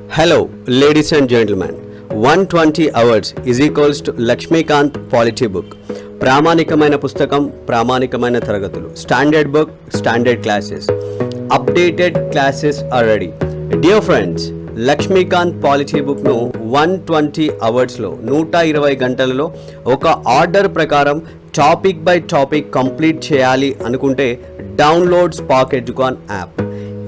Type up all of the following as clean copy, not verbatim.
Hello, ladies and gentlemen. 120 hours is equals to Laxmikanth Polity book. ప్రామాణికమైన పుస్తకం, ప్రామాణికమైన తరగతులు, standard book, standard classes, updated classes are ready. Dear friends, Laxmikanth polity బుక్ను 120 అవర్స్లో 120 గంటలలో ఒక ఆర్డర్ ప్రకారం టాపిక్ బై టాపిక్ కంప్లీట్ చేయాలి అనుకుంటే డౌన్లోడ్ SparkEducon యాప్.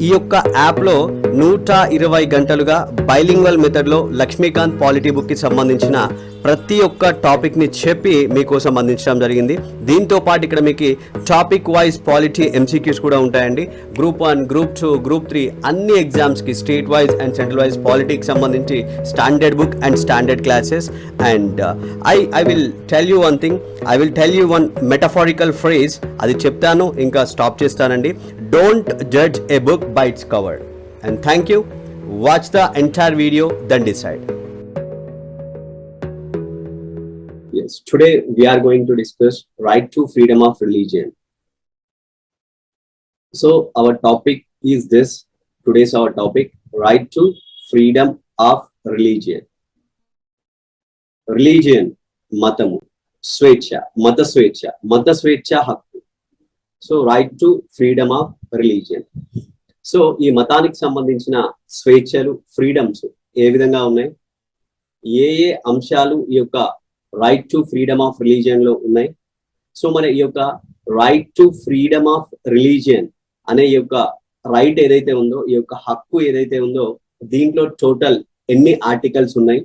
ఈ యొక్క యాప్లో 120 గంటలుగా బైలింగ్వల్ మెథడ్లో లక్ష్మీకాంత్ పాలిటీ బుక్కి సంబంధించిన ప్రతి ఒక్క టాపిక్ని చెప్పి మీకోసం అందించడం జరిగింది. దీంతో పాటు ఇక్కడ మీకు టాపిక్ వైజ్ పాలిటీ ఎంసీక్యూస్ కూడా ఉంటాయండి. గ్రూప్ 1, గ్రూప్ 2, గ్రూప్ 3 అన్ని ఎగ్జామ్స్కి state wise and central wise పాలిటీకి సంబంధించి standard book and standard classes. And I will tell you one thing, I will tell you one metaphorical phrase. అది చెప్తాను, ఇంకా stop చేస్తానండి. Don't judge a book by its cover. And thank you. Watch the entire video, then decide. Yes, today we are going to discuss right to freedom of religion. So our topic is this. Today's our topic, right to freedom of religion. Religion, matamu, swecha, mata swecha hakku. So right to freedom of religion. So ఈ మతానికి సంబంధించిన స్వేచ్ఛలు, freedoms ఏ విధంగా ఉన్నాయి, ఏ అంశాలు ఈ యొక్క right to freedom of religion లో ఉన్నాయి. సో మన ఈ యొక్క right to freedom of religion అనే ఈ యొక్క రైట్ ఏదైతే ఉందో, ఈ యొక్క హక్కు ఏదైతే ఉందో, దీంట్లో టోటల్ ఎన్ని ఆర్టికల్స్ ఉన్నాయి,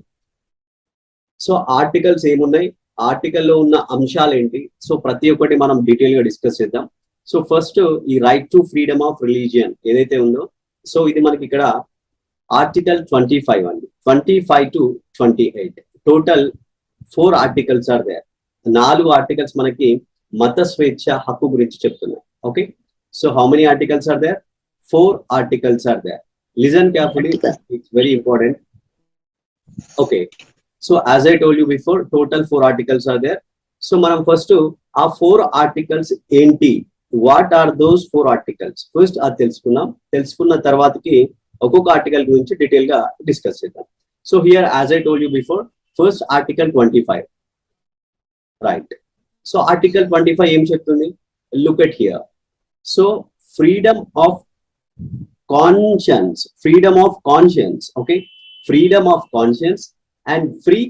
సో ఆర్టికల్స్ ఏమున్నాయి, ఆర్టికల్లో ఉన్న అంశాలు ఏంటి, సో ప్రతి ఒక్కటి మనం డీటెయిల్ గా డిస్కస్ చేద్దాం. సో ఫస్ట్ ఈ right to freedom of religion ఏదైతే ఉందో, సో ఇది మనకి ఇక్కడ ఆర్టికల్ 25 అండి, 25 to 28 total 4 articles are there. 4 articles మనకి మత స్వేచ్ఛ హక్కు గురించి చెప్తున్నాయి. Okay, so how many articles are there? 4 articles are there. Listen carefully, it's very important. Okay, so as I told you before, total 4 articles are there. So మనం first ఆ 4 articles ఏంటి, what are those 4 articles, first అది తెలుసుకున్న తర్వాతకి ఒక్కొక్క article గురించి detail గా discuss చేద్దాం. So here as I told you before, first article 25, right. So article 25 ఏం చెప్తుంది? Look at here. So freedom of conscience, okay, freedom of conscience and free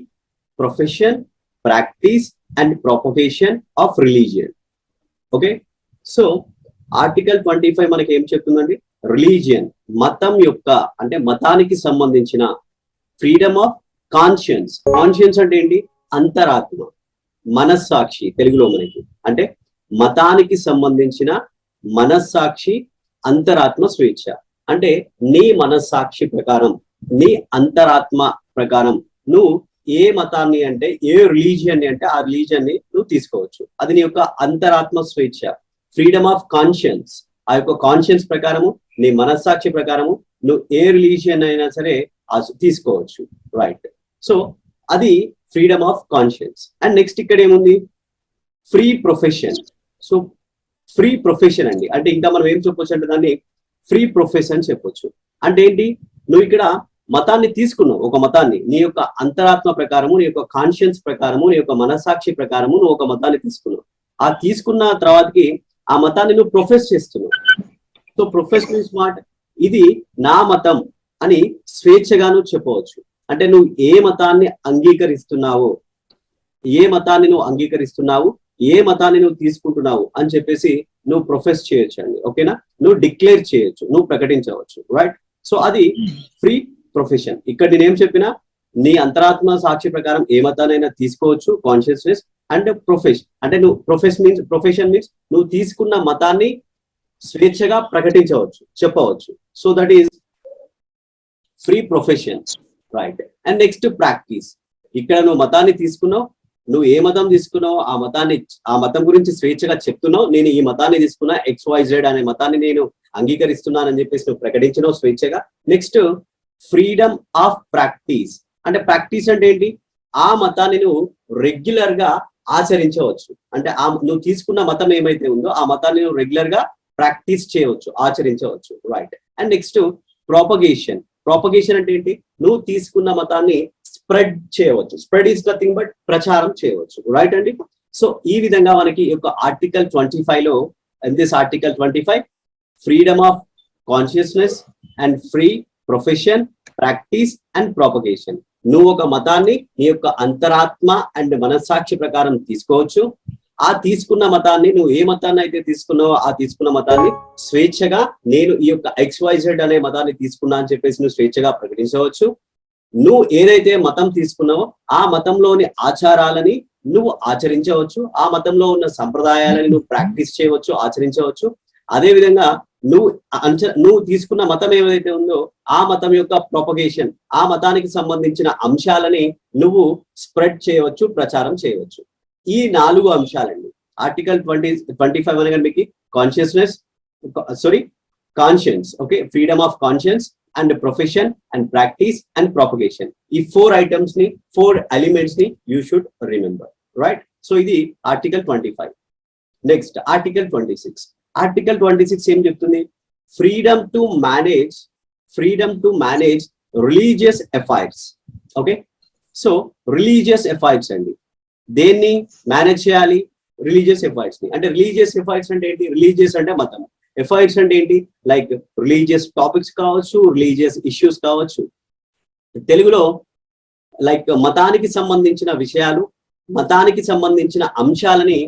profession, practice and propagation of religion. Okay, so article 25 మనకి ఏం చెప్తుందండి? Religion, మతం యొక్క, అంటే మతానికి సంబంధించిన ఫ్రీడమ్ ఆఫ్ కాన్షియన్స్. కాన్షియన్స్ అంటే ఏంటి? అంతరాత్మ, మనస్సాక్షి తెలుగులో మనకి, అంటే మతానికి సంబంధించిన మనస్సాక్షి, అంతరాత్మ స్వేచ్ఛ. అంటే నీ మనస్సాక్షి ప్రకారం, నీ అంతరాత్మ ప్రకారం నువ్వు ఏ మతాన్ని అంటే, ఏ రిలీజియన్ అంటే ఆ రిలీజియన్ ని నువ్వు తీసుకోవచ్చు. అది నీ యొక్క అంతరాత్మ స్వేచ్ఛ. ఫ్రీడమ్ ఆఫ్ కాన్షియన్స్, ఆ యొక్క కాన్షియన్స్ ప్రకారము, నీ మనస్సాక్షి ప్రకారము నువ్వు ఏ రిలీజియన్ అయినా సరే తీసుకోవచ్చు, రైట్. సో అది freedom of conscience. And next ఇక్కడ ఏముంది? Free profession. So free profession అండి, అంటే ఇంకా మనం ఏం చెప్పొచ్చు అంటే దాన్ని ఫ్రీ ప్రొఫెషన్ చెప్పొచ్చు. అంటే ఏంటి? నువ్వు ఇక్కడ మతాన్ని తీసుకున్నావు, ఒక మతాన్ని నీ యొక్క అంతరాత్మ ప్రకారము, నీ యొక్క కాన్షియన్స్ ప్రకారము, నీ యొక్క మనస్సాక్షి ప్రకారము నువ్వు ఒక మతాన్ని తీసుకున్నావు. ఆ తీసుకున్న తర్వాతకి ఆ మతాన్ని నువ్వు ప్రొఫెస్ చేస్తున్నావు. So profess means what? ఇది నా మతం అని స్వేచ్ఛగాను చెప్పవచ్చు. అంటే నువ్వు ఏ మతాన్ని అంగీకరిస్తున్నావు, ఏ మతాన్ని నువ్వు తీసుకుంటున్నావు అని చెప్పేసి నువ్వు ప్రొఫెస్ చేయొచ్చు అండి. ఓకేనా? నువ్వు డిక్లేర్ చేయొచ్చు, నువ్వు ప్రకటించవచ్చు, రైట్. సో అది ఫ్రీ ప్రొఫెషన్. ఇక్కడ నేనేం చెప్పినా, నీ అంతరాత్మ సాక్షి ప్రకారం ఏ మతానైనా తీసుకోవచ్చు, కాన్షియస్నెస్. అండ్ ప్రొఫెషన్ అంటే నువ్వు ప్రొఫెషన్ మీన్స్ నువ్వు తీసుకున్న మతాన్ని స్వేచ్ఛగా ప్రకటించవచ్చు, చెప్పవచ్చు. So that is free profession, right. And next practice. ఇక్కడ నువ్వు మతాన్ని తీసుకున్నావు, నువ్వు ఏ మతం తీసుకున్నావు ఆ మతం గురించి స్వేచ్ఛగా చెప్తున్నావు. నేను ఈ మతాన్ని తీసుకున్నా, XYZ అనే మతాన్ని నేను అంగీకరిస్తున్నానని చెప్పేసి నువ్వు ప్రకటించినావు స్వేచ్ఛగా. Next freedom of practice. అంటే ప్రాక్టీస్ అంటే ఏంటి? ఆ మతాన్ని నువ్వు రెగ్యులర్ గా ఆచరించవచ్చు. అంటే నువ్వు తీసుకున్న మతం ఏమైతే ఉందో ఆ మతాన్ని నువ్వు రెగ్యులర్ గా ప్రాక్టీస్ చేయవచ్చు, ఆచరించవచ్చు, right. And next propagation. Propagation అంటే ఏంటి? నువ్వు తీసుకున్న మతాన్ని స్ప్రెడ్ చేయవచ్చు. స్ప్రెడ్ ఈస్ నథింగ్ బట్ ప్రచారం చేయవచ్చు, రైట్ అండి. సో ఈ విధంగా మనకి ఈ యొక్క ఆర్టికల్ 25 లో, in this article 25, freedom of consciousness and free profession, practice and propagation. నువ్వు ఒక మతాన్ని నీ యొక్క అంతరాత్మ అండ్ మనస్సాక్షి ప్రకారం తీసుకోవచ్చు. ఆ తీసుకున్న మతాన్ని, నువ్వు ఏ మతాన్ని అయితే తీసుకున్నావో ఆ తీసుకున్న మతాన్ని స్వేచ్ఛగా, నేను ఈ యొక్క XYZ అనే మతాన్ని తీసుకున్నా అని చెప్పేసి నువ్వు స్వేచ్ఛగా ప్రకటించవచ్చు. నువ్వు ఏదైతే మతం తీసుకున్నావో ఆ మతంలోని ఆచారాలని నువ్వు ఆచరించవచ్చు. ఆ మతంలో ఉన్న సంప్రదాయాలని నువ్వు ప్రాక్టీస్ చేయవచ్చు, ఆచరించవచ్చు. అదే విధంగా నువ్వు తీసుకున్న మతం ఏదైతే ఉందో ఆ మతం యొక్క ప్రొపగేషన్, ఆ మతానికి సంబంధించిన అంశాలని నువ్వు స్ప్రెడ్ చేయవచ్చు, ప్రచారం చేయవచ్చు. ఈ 4 అంశాలండి. ఆర్టికల్ 25 అనగా మీకు conscience, okay, freedom of conscience and profession and practice and propagation. ఈ 4 ఐటమ్స్ ని, 4 ఎలిమెంట్స్ ని you should remember, right? So ఇది ఆర్టికల్ 25. Next article 26. ఆర్టికల్ 26 ఏం చెప్తుంది? Freedom to manage religious affairs. Okay, so religious affairs అండి, దేన్ని manage చేయాలి? Religious affairs ని. అంటే రిలీజియస్ అఫైర్స్ అంటే ఏంటి? రిలీజియస్ అంటే మతం, అఫైర్స్ అంటే ఏంటి? లైక్ రిలీజియస్ టాపిక్స్ కావచ్చు, రిలీజియస్ ఇష్యూస్ కావచ్చు. తెలుగులో లైక్ మతానికి సంబంధించిన విషయాలు, మతానికి సంబంధించిన అంశాలని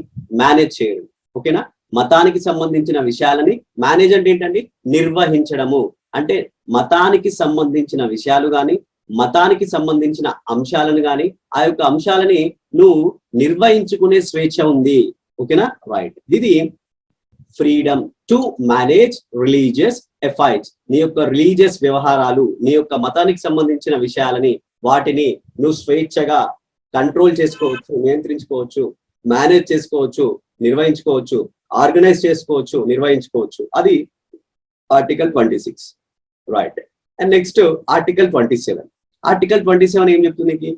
మేనేజ్ చేయడం, ఓకేనా? మతానికి సంబంధించిన విషయాలని మేనేజ్ అంటే ఏంటండి? నిర్వహించడము. అంటే మతానికి సంబంధించిన విషయాలు కానీ, మతానికి సంబంధించిన అంశాలను కానీ, ఆ యొక్క అంశాలని నువ్వు నిర్వహించుకునే స్వేచ్ఛ ఉంది, ఓకేనా? రైట్. ఇది freedom to manage religious affairs. నీ యొక్క రిలీజియస్ వ్యవహారాలు, నీ యొక్క మతానికి సంబంధించిన విషయాలని, వాటిని నువ్వు స్వేచ్ఛగా కంట్రోల్ చేసుకోవచ్చు, నియంత్రించుకోవచ్చు, మేనేజ్ చేసుకోవచ్చు, నిర్వహించుకోవచ్చు, ఆర్గనైజ్ చేసుకోవచ్చు, నిర్వహించుకోవచ్చు. అది article 26, right. And next article 27. Article 27 ఏం చెప్తుంది?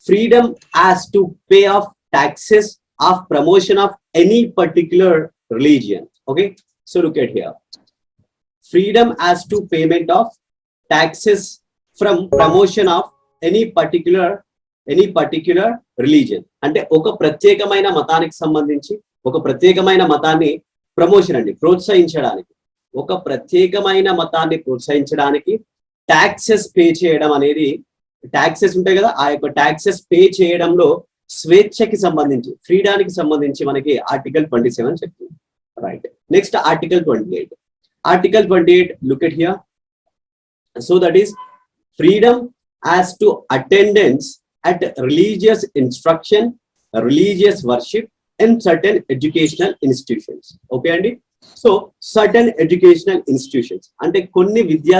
Freedom as to pay of taxes of promotion of any particular religion. Okay, so look at here. Freedom as to payment of taxes from promotion of any particular religion. అంటే ఒక ప్రత్యేకమైన మతానికి సంబంధించి, ఒక ప్రత్యేకమైన మతాన్ని ప్రమోషన్ అండి, ప్రోత్సహించడానికి, ఒక ప్రత్యేకమైన మతాన్ని ప్రోత్సహించడానికి ట్యాక్సెస్ పే చేయడం అనేది, ట్యాక్సెస్ ఉంటాయి కదా, ఆ యొక్క ట్యాక్సెస్ పే చేయడంలో స్వేచ్ఛకి సంబంధించి, ఫ్రీడానికి సంబంధించి మనకి ఆర్టికల్ 27 చెప్తుంది, right. Next article 28. Article 28, look at here. So that is freedom as to attendance at religious instruction, religious worship and certain educational institutions. Okay andi? So certain educational institutions అంటే కొన్ని విద్యా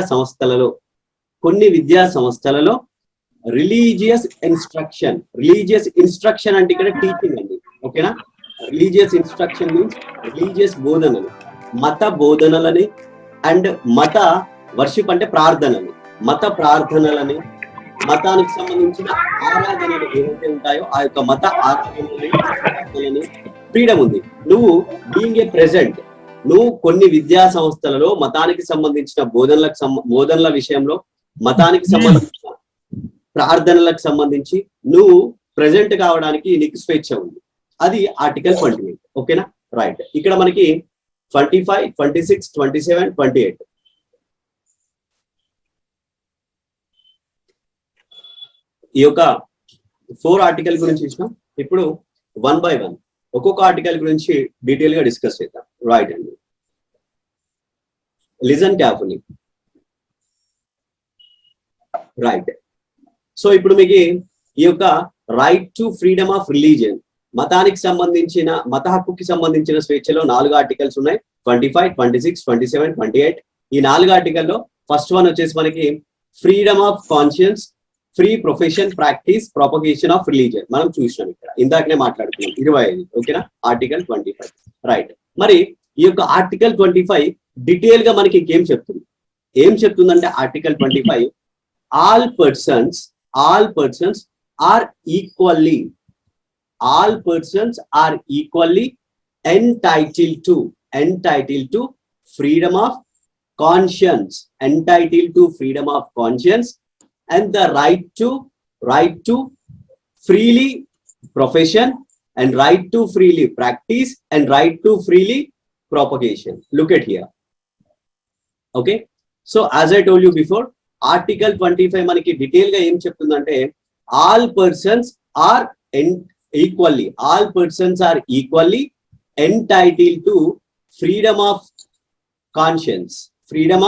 సంస్థలలో religious instruction అంటే ఇక్కడ teaching అండి, ఓకేనా? Religious instruction means religious బోధనలు, మత బోధనలని, అండ్ మత వర్షిప్ అంటే ప్రార్థనలు, మత ప్రార్థనలని, మతానికి సంబంధించిన ఆరాధనలు ఏవైతే ఉంటాయో ఆ యొక్క మత ఆరాధనలని ఫ్రీడమ్ ఉంది. నువ్వు బీయింగ్ ఏ ప్రెసెంట్, నువ్వు కొన్ని విద్యా సంస్థలలో మతానికి సంబంధించిన బోధనల విషయంలో, మతానికి సంబంధించిన ప్రార్థనలకు సంబంధించి నువ్వు ప్రెసెంట్ కావడానికి నీకు స్వేచ్ఛ ఉంది. అది ఆర్టికల్ 28, ఓకేనా? రైట్. ఇక్కడ మనకి 25, 26, 27, 28 ఈ యొక్క 4 ఆర్టికల్ గురించి ఇచ్చినాం. ఇప్పుడు 1 by 1 ఒక్కొక్క ఆర్టికల్ గురించి డీటెయిల్ గా డిస్కస్ చేద్దాం, రైట్ అండి. Listen carefully, right. సో ఇప్పుడు మీకు ఈ యొక్క right to freedom of religion, మతానికి సంబంధించిన, మత హక్కుకి సంబంధించిన స్వేచ్ఛలో 4 ఆర్టికల్స్ ఉన్నాయి, 25, 26, 27, 28. ఈ 4 ఆర్టికల్లో ఫస్ట్ వన్ వచ్చేసి మనకి freedom of conscience, free profession, practice, propagation of religion. మనం చూసినాం ఇక్కడ, ఇందాకనే మాట్లాడుకున్నాం, 25, ఓకేనా? Article 25, right. మరి ఈ యొక్క ఆర్టికల్ 25 డీటెయిల్ గా మనకి ఏం చెప్తుందంటే article 25 all persons are equally entitled to freedom of conscience, entitled to freedom of conscience, and the right to freely profession, and right to freely practice, and right to freely propagation. Look at here. Okay, so as I told you before, article 25 మనకి detail గా ఏం చెప్తుందంటే all persons are equally entitled to freedom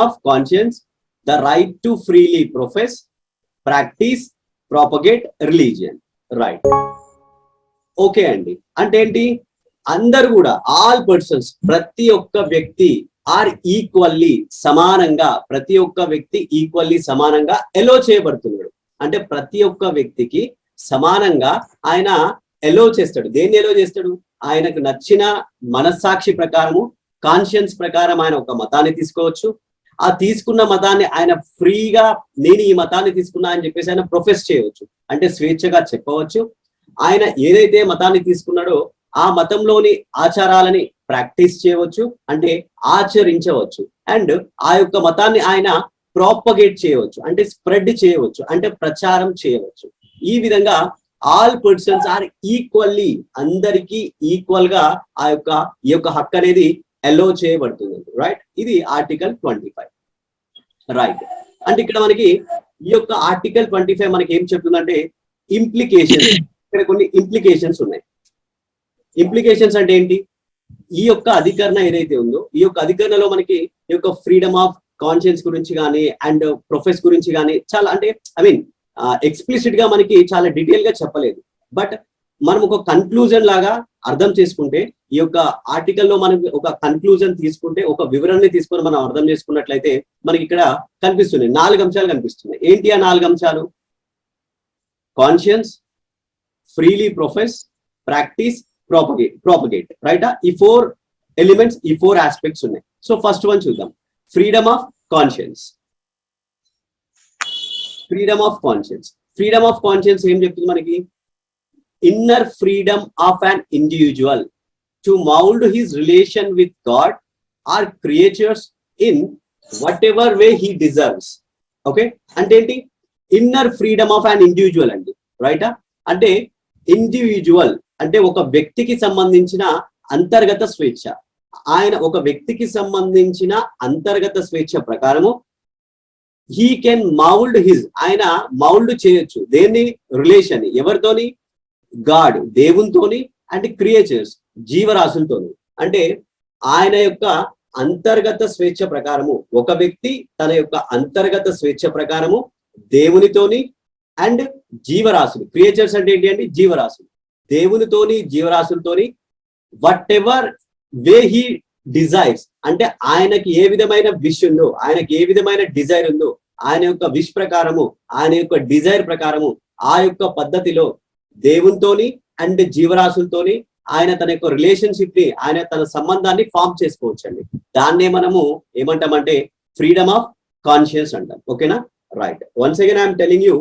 of conscience, the right to freely profess, practice, propagate religion. Right. Okay అండి, అంటే ఏంటి, అందరు కూడా all persons, ప్రతి ఒక్క వ్యక్తి ఆర్ ఈక్వల్లీ సమానంగా, ప్రతి ఒక్క వ్యక్తి ఈక్వల్లీ సమానంగా ఎలో చేయబడుతున్నాడు. అంటే ప్రతి ఒక్క వ్యక్తికి సమానంగా ఆయన ఎలో చేస్తాడు. దేన్ని ఎలో చేస్తాడు? ఆయనకు నచ్చిన మనస్సాక్షి ప్రకారము, కాన్షియన్స్ ప్రకారం ఆయన ఒక మతాన్ని తీసుకోవచ్చు. ఆ తీసుకున్న మతాన్ని ఆయన ఫ్రీగా, నేను ఈ మతాన్ని తీసుకున్నా అని చెప్పేసి ఆయన ప్రొఫెస్ చేయవచ్చు, అంటే స్వేచ్ఛగా చెప్పవచ్చు. ఆయన ఏదైతే మతాన్ని తీసుకున్నాడో ఆ మతంలోని ఆచారాలని ప్రాక్టీస్ చేయవచ్చు, అంటే ఆచరించవచ్చు. అండ్ ఆ యొక్క మతాన్ని ఆయన ప్రాపగేట్ చేయవచ్చు, అంటే స్ప్రెడ్ చేయవచ్చు, అంటే ప్రచారం చేయవచ్చు. ఈ విధంగా ఆల్ పర్సన్స్ ఆర్ ఈక్వల్లీ, అందరికీ ఈక్వల్ గా ఈ యొక్క హక్కు అనేది అలో చేయబడుతుంది. రైట్, ఇది ఆర్టికల్ 25. రైట్, అంటే ఇక్కడ మనకి ఈ యొక్క ఆర్టికల్ 25 మనకి ఏం చెప్తుందంటే ఇంప్లికేషన్స్, ఇక్కడ కొన్ని ఇంప్లికేషన్స్ ఉన్నాయి. ఇంప్లికేషన్స్ అంటే ఏంటి? ఈ యొక్క అధికరణ ఏదైతే ఉందో, ఈ యొక్క అధికరణలో మనకి ఈ యొక్క ఫ్రీడమ్ ఆఫ్ కాన్షియన్స్ గురించి కానీ అండ్ ప్రొఫెస్ గురించి కానీ చాలా, అంటే ఐ మీన్ ఎక్స్ప్లిసిట్ గా మనకి చాలా డీటెయిల్ గా చెప్పలేదు. బట్ మనం ఒక కన్క్లూజన్ లాగా అర్థం చేసుకుంటే, ఈ యొక్క ఆర్టికల్లో మనం ఒక కన్క్లూజన్ తీసుకుంటే, ఒక వివరణని తీసుకొని మనం అర్థం చేసుకున్నట్లయితే మనకి ఇక్కడ కనిపిస్తున్నాయి 4 అంశాలు కనిపిస్తున్నాయి. ఏంటి ఆ 4 అంశాలు? Conscience, freely profess, practice, propagate. Right, ఈ 4 ఎలిమెంట్స్, ఈ 4 ఆస్పెక్ట్స్ ఉన్నాయి. సో ఫస్ట్ వన్ చూద్దాం, freedom of conscience. Freedom of conscience ఏం చెప్తుంది మనకి? Inner freedom of an individual to mould his relation with god or creatures in whatever way he deserves. Okay, అంటే ఏంటి? Inner freedom of an individual అండి. రైటా, అంటే individual అంటే ఒక వ్యక్తికి సంబంధించిన అంతర్గత స్వేచ్ఛ. ఆయన ఒక వ్యక్తికి సంబంధించిన అంతర్గత స్వేచ్ఛ ప్రకారము హీ కెన్ మౌల్డ్ హిజ్, ఆయన మౌల్డ్ చేయొచ్చు. దేన్ని? రిలేషన్. ఎవరితోని? గాడ్, దేవునితోని, అండ్ క్రియేచర్స్, జీవరాశులతోని. అంటే ఆయన యొక్క అంతర్గత స్వేచ్ఛ ప్రకారము, ఒక వ్యక్తి తన యొక్క అంతర్గత స్వేచ్ఛ ప్రకారము దేవునితోని అండ్ జీవరాశులు, క్రియేచర్స్ అంటే ఏంటి అంటే జీవరాశులు, దేవునితోని జీవరాశులతోని whatever way he desires, అంటే ఆయనకి ఏ విధమైన విష్ ఉందో, ఆయనకి ఏ విధమైన డిజైర్ ఉందో, ఆయన యొక్క విష్ ప్రకారము, ఆయన యొక్క డిజైర్ ప్రకారము, ఆ యొక్క పద్ధతిలో దేవునితోని అండ్ జీవరాశులతోని ఆయన తన యొక్క రిలేషన్షిప్ ని, ఆయన తన సంబంధాన్ని ఫామ్ చేసుకోవచ్చు అండి. దాన్నే మనము ఏమంటామంటే ఫ్రీడమ్ ఆఫ్ కాన్షియన్స్ అంటాం. ఓకేనా? Right, once again I'm telling you,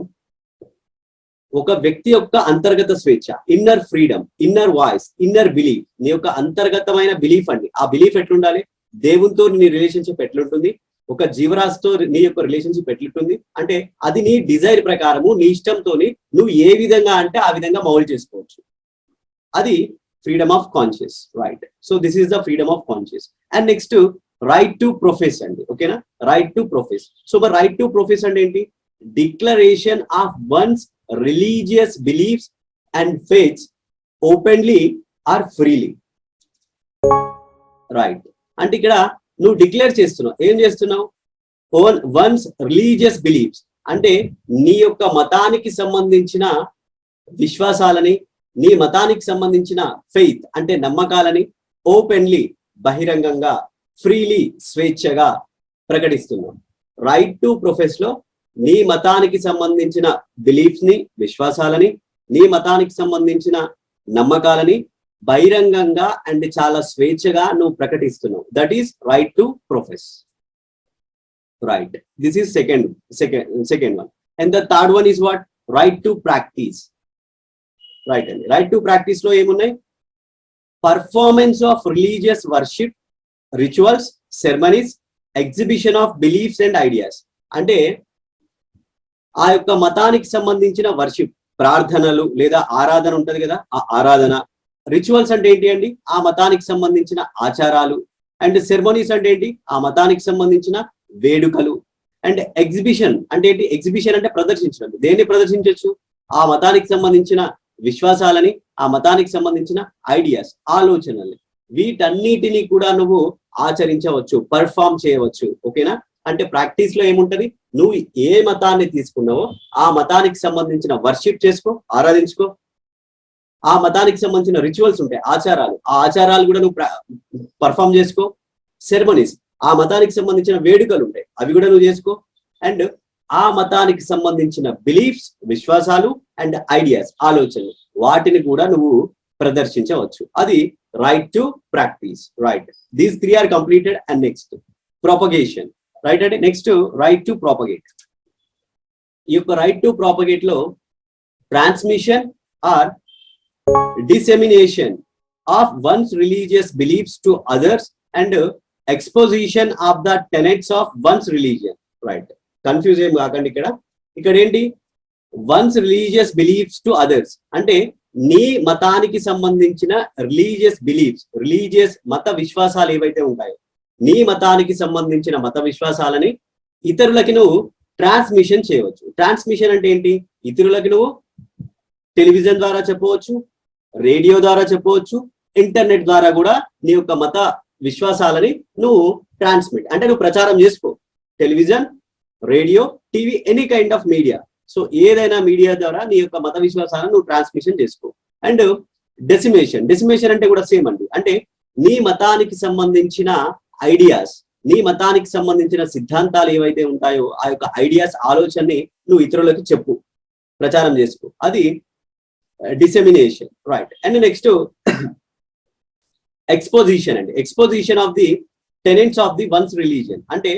ఒక వ్యక్తి యొక్క అంతర్గత స్వేచ్ఛ, inner freedom, inner voice, inner belief, నీ యొక్క అంతర్గతమైన బిలీఫ్ అండి. ఆ బిలీఫ్ ఎట్లుండాలి? దేవునితో నీ రిలేషన్షిప్ ఎట్లుంటుంది, ఒక జీవరాశితో నీ యొక్క రిలేషన్షిప్ ఎట్లుంటుంది అంటే అది నీ డిజైర్ ప్రకారము, నీ ఇష్టంతోని నువ్వు ఏ విధంగా అంటే ఆ విధంగా మౌల్డ్ చేసుకోవచ్చు. అది freedom of conscious. Right, so this is the freedom of conscious. And next right to profess అండి. ఓకేనా? Right to profess. సో మరి రైట్ టు ప్రొఫెస్ అంటే ఏంటి? Declaration of once religious beliefs and faiths openly or freely. Right, అంటే ఇక్కడ నువ్వు declare చేస్తున్నావు. ఏం చేస్తున్నావు? వన్స్ రిలీజియస్ బిలీఫ్స్ అంటే నీ యొక్క మతానికి సంబంధించిన విశ్వాసాలని, నీ మతానికి సంబంధించిన ఫెయిత్ అంటే నమ్మకాలని ఓపెన్లీ, బహిరంగంగా, ఫ్రీలీ, స్వేచ్ఛగా ప్రకటిస్తున్నావు. రైట్ టు ప్రొఫెస్ లో నీ మతానికి సంబంధించిన బిలీఫ్స్ ని, విశ్వాసాలని, నీ మతానికి సంబంధించిన నమ్మకాలని బహిరంగంగా అండ్ చాలా స్వేచ్ఛగా నువ్వు ప్రకటిస్తున్నావు. That is right to profess. Right, this is second one. And the third one is what? Right to practice. Right అండి, రైట్ టు ప్రాక్టీస్ లో ఏమున్నాయి? Performance of religious worship, rituals, ceremonies exhibition of beliefs and ideas అంటే ఆ యొక్క మతానికి సంబంధించిన worship, ప్రార్థనలు లేదా ఆరాధన ఉంటది కదా, ఆ ఆరాధన. రిచువల్స్ అంటే ఏంటి అండి, ఆ మతానికి సంబంధించిన ఆచారాలు. అండ్ సెరమోనీస్ అంటే ఏంటి, ఆ మతానికి సంబంధించిన వేడుకలు. అండ్ ఎగ్జిబిషన్ అంటే ఏంటి, ఎగ్జిబిషన్ అంటే ప్రదర్శించడం. దేన్ని ప్రదర్శించవచ్చు, ఆ మతానికి సంబంధించిన విశ్వాసాలని, ఆ మతానికి సంబంధించిన ఐడియాస్, ఆలోచనలు. వీటన్నిటిని కూడా నువ్వు ఆచరించవచ్చు, పర్ఫామ్ చేయవచ్చు. ఓకేనా, అంటే ప్రాక్టీస్ లో ఏముంటది, నువ్వు ఏ మతాన్ని తీసుకున్నావో ఆ మతానికి సంబంధించిన వర్షిప్ చేసుకో, ఆరాధించుకో. ఆ మతానికి సంబంధించిన రిచువల్స్ ఉంటాయి, ఆచారాలు, ఆ ఆచారాలు కూడా నువ్వు పర్ఫామ్ చేసుకో. సెరమనీస్, ఆ మతానికి సంబంధించిన వేడుకలు ఉంటాయి, అవి కూడా నువ్వు చేసుకో. అండ్ ఆ మతానికి సంబంధించిన బిలీఫ్స్, విశ్వాసాలు అండ్ ఐడియాస్, ఆలోచనలు, వాటిని కూడా నువ్వు ప్రదర్శించవచ్చు. అది right to practice. Right, these three are completed. And next propagation. Right అంటే నెక్స్ట్ రైట్ టు ప్రాపగేట్. ఈ యొక్క రైట్ టు ప్రాపగేట్ లో transmission or dissemination of one's religious beliefs to others and exposition of the tenets of one's religion. Right, confuse ఏం కాకండి. ఇక్కడ ఏంటి, once religious beliefs to others అంటే నీ మతానికి సంబంధించిన రిలీజియస్ బిలీఫ్స్, రిలీజియస్ మత విశ్వాసాలు ఏవైతే ఉంటాయో, నీ మతానికి సంబంధించిన మత విశ్వాసాలని ఇతరులకి నువ్వు ట్రాన్స్మిషన్ చేయవచ్చు. ట్రాన్స్మిషన్ అంటే ఏంటి, ఇతరులకి నువ్వు టెలివిజన్ ద్వారా చెప్పవచ్చు, రేడియో ద్వారా చెప్పవచ్చు, ఇంటర్నెట్ ద్వారా కూడా నీ యొక్క మత విశ్వాసాలని నువ్వు ట్రాన్స్మిట్ అంటే నువ్వు ప్రచారం చేసుకో. Television, radio, TV, any kind of media. So ఏదైనా మీడియా ద్వారా నీ యొక్క మత విశ్వాసాలను నువ్వు ట్రాన్స్మిషన్ చేసుకో. అండ్ డెసిమేషన్, డెసిమేషన్ అంటే కూడా సేమ్ అండి, అంటే నీ మతానికి సంబంధించిన ఐడియాస్, నీ మతానికి సంబంధించిన సిద్ధాంతాలు ఏవైతే ఉంటాయో ఆ యొక్క ఐడియాస్, ఆలోచనని నువ్వు ఇతరులకు చెప్పు, ప్రచారం చేసుకో. అది dissemination. Right, and next exposition అండి. Exposition of the tenets of the one's religion అంటే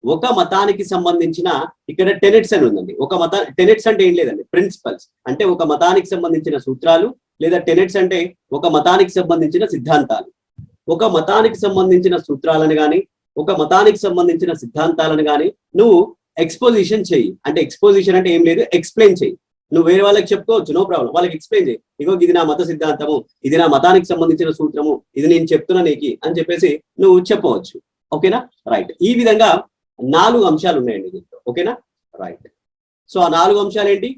ఒక మతానికి సంబంధించిన, ఇక్కడ టెనెట్స్ అని ఉందండి. ఒక మత టెనెట్స్ అంటే ఏం లేదండి, ప్రిన్సిపల్స్ అంటే ఒక మతానికి సంబంధించిన సూత్రాలు, లేదా టెనెట్స్ అంటే ఒక మతానికి సంబంధించిన సిద్ధాంతాలు. ఒక మతానికి సంబంధించిన సూత్రాలను కానీ, ఒక మతానికి సంబంధించిన సిద్ధాంతాలను కానీ నువ్వు ఎక్స్పోజిషన్ చెయ్యి. అంటే ఎక్స్పోజిషన్ అంటే ఏం లేదు, ఎక్స్ప్లెయిన్ చెయ్యి. నువ్వు వేరే వాళ్ళకి చెప్పుకోవచ్చు, నో ప్రాబ్లం. వాళ్ళకి ఎక్స్ప్లెయిన్ చేయి, ఇగో ఇది నా మత సిద్ధాంతము, ఇది నా మతానికి సంబంధించిన సూత్రము, ఇది నేను చెప్తున్నా నీకు అని చెప్పేసి నువ్వు చెప్పవచ్చు. ఓకేనా, రైట్. ఈ విధంగా 4 అంశాలు ఉన్నాయండి దీంట్లో. ఓకేనా, రైట్. సో ఆ 4 అంశాలు ఏంటి,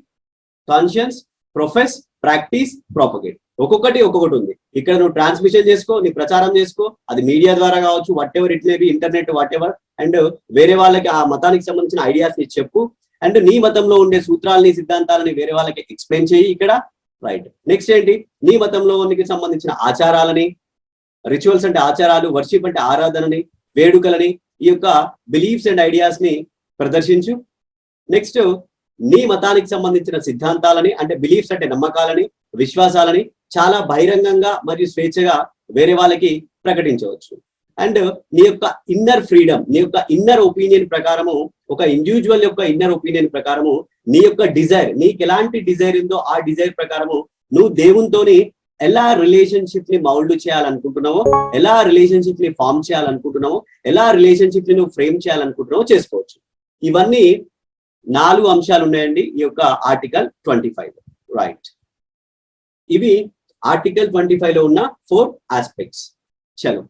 కాన్షియన్స్, ప్రొఫెస్, ప్రాక్టీస్, ప్రాపగేట్. ఒక్కొక్కటి ఉంది. ఇక్కడ నువ్వు ట్రాన్స్మిషన్ చేసుకో, నీ ప్రచారం చేసుకో, అది మీడియా ద్వారా కావచ్చు, what ever it may be, internet, what ever. And వేరే వాళ్ళకి ఆ మతానికి సంబంధించిన ఐడియాస్ ని చెప్పు. అండ్ నీ మతంలో ఉండే సూత్రాలని, సిద్ధాంతాలని వేరే వాళ్ళకి ఎక్స్ప్లెయిన్ చేయి ఇక్కడ. రైట్, నెక్స్ట్ ఏంటి, నీ మతంలో సంబంధించిన ఆచారాలని, రిచువల్స్ అంటే ఆచారాలు, వర్షిప్ అంటే ఆరాధనని, వేడుకలని, ఈ యొక్క బిలీఫ్స్ అండ్ ఐడియాస్ ని ప్రదర్శించు. నెక్స్ట్ నీ మతానికి సంబంధించిన సిద్ధాంతాలని అంటే బిలీఫ్స్ అంటే నమ్మకాలని, విశ్వాసాలని చాలా బహిరంగంగా మరియు స్వేచ్ఛగా వేరే వాళ్ళకి ప్రకటించవచ్చు. అండ్ నీ యొక్క ఇన్నర్ ఫ్రీడమ్, నీ యొక్క ఇన్నర్ ఒపీనియన్ ప్రకారము, ఒక ఇండివిజువల్ యొక్క ఇన్నర్ ఒపీనియన్ ప్రకారము నీ యొక్క డిజైర్, నీకు ఎలాంటి డిజైర్ ఉందో ఆ డిజైర్ ప్రకారము నువ్వు దేవునితోని ఎలా రిలేషన్షిప్ ని మౌల్డ్ చేయాలనుకుంటున్నావో, ఎలా రిలేషన్షిప్ ని ఫామ్ చేయాలనుకుంటున్నావో, ఎలా రిలేషన్షిప్ ని నువ్వు ఫ్రేమ్ చేయాలనుకుంటున్నావో చేసుకోవచ్చు. ఇవన్నీ 4 అంశాలు ఉన్నాయండి ఈ యొక్క ఆర్టికల్ 25. రైట్, ఇవి ఆర్టికల్ 25 లో ఉన్న 4 ఆస్పెక్ట్స్. చలో.